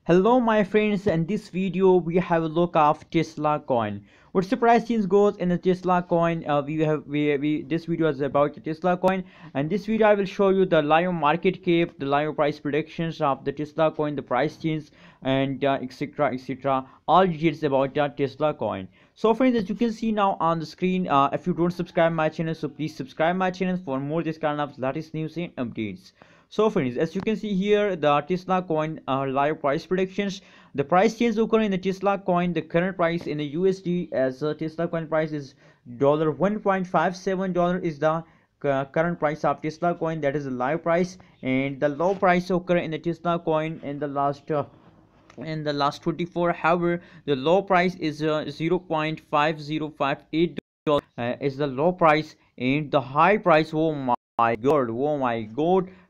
Hello my friends, in this video we have a look of Tesla coin. What's the price change goes in the Tesla coin? This video is about the Tesla coin, and this video I will show you the live market cap, the live price predictions of the Tesla coin, the price change, and etc. All details about the Tesla coin. So friends, as you can see now on the screen, if you don't subscribe my channel, so please subscribe my channel for more this kind of latest news and updates. So friends, as you can see here, the Tesla coin live price predictions. The price change occur in the Tesla coin. The current price in the USD as a Tesla coin price is $1.57 is the current price of Tesla coin. That is the live price, and the low price occur in the Tesla coin in the last 24 hour. The low price is 0.5058 is the low price, and the high price, oh my god,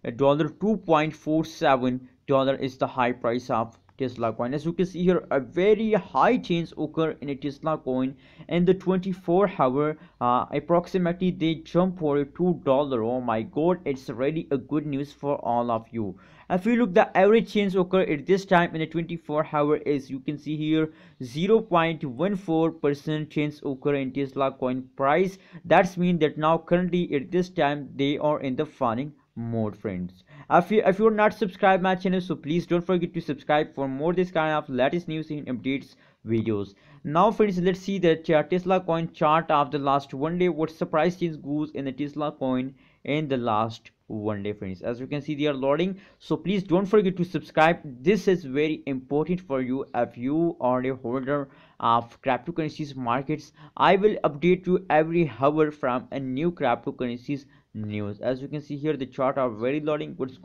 $2.47 is the high price of Tesla coin. As you can see here, a very high change occur in a Tesla coin in the 24-hour. Approximately they jump for $2. Oh my god, it's really a good news for all of you. If you look, the average change occur at this time in the 24-hour is, you can see here, 0.14% change occur in Tesla coin price. That's mean that now currently at this time they are in the farming mode, friends. If you're not subscribed my channel, so please don't forget to subscribe for more this kind of latest news and updates videos. Now friends, let's see the Tesla coin chart of the last one day. What's the price change goes in the Tesla coin in the last one day, friends. As you can see, they are loading, so please don't forget to subscribe. This is very important for you if you are a holder of cryptocurrencies markets. I will update you every hour from a new cryptocurrencies news. As you can see here, the chart are very loading. What's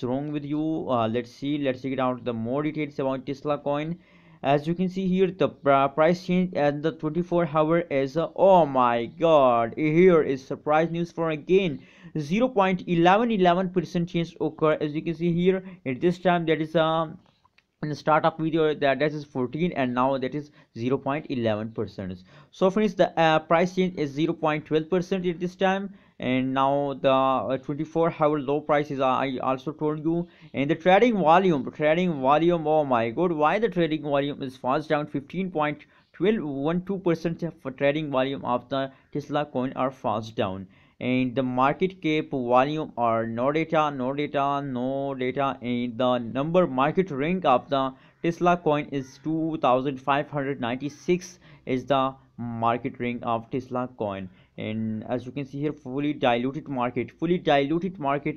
wrong with you? Let's check it out, the more details about Tesla coin. As you can see here, the price change at the 24-hour is oh my god, here is surprise news for again. 0.11% change occur. As you can see here, at this time, that is in the start of video, that is 14, and now that is 0.11%. so friends, the price change is 0.12% at this time, and now the 24-hour low price is, I also told you. And the trading volume, oh my god, why the trading volume is fast down? 15.12% for trading volume of the Tesla coin are fast down. And the market cap volume are no data, and the number market rank of the Tesla coin is 2596 is the market rank of Tesla coin. And as you can see here, fully diluted market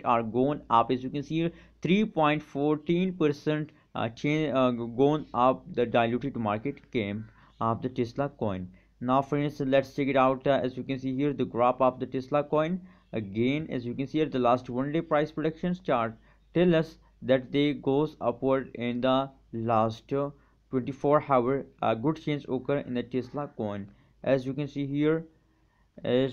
are going up. As you can see here, 3.14% change going up. The diluted market came of the Tesla coin. Now friends, let's check it out. As you can see here, the graph of the Tesla coin again. As you can see here, the last one day price predictions chart tell us that they goes upward in the last 24-hour. A good change occur in the Tesla coin. As you can see here, a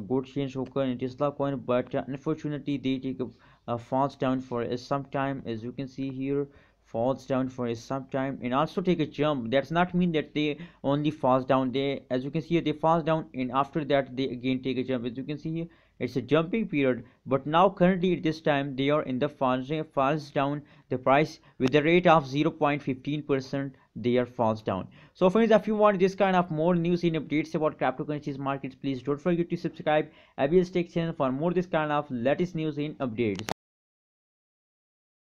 good change occur in Tesla coin, but unfortunately they take a falls down for some time. As you can see here, falls down for some time and also take a jump. That's not mean that they only falls down. They, as you can see here, they falls down and after that they again take a jump. As you can see here, it's a jumping period, but now currently at this time they are in the falls down the price with the rate of 0.15%. they are falls down. So friends, if you want this kind of more news and updates about cryptocurrencies markets, please don't forget to subscribe Abhi's Tech channel for more this kind of latest news and updates.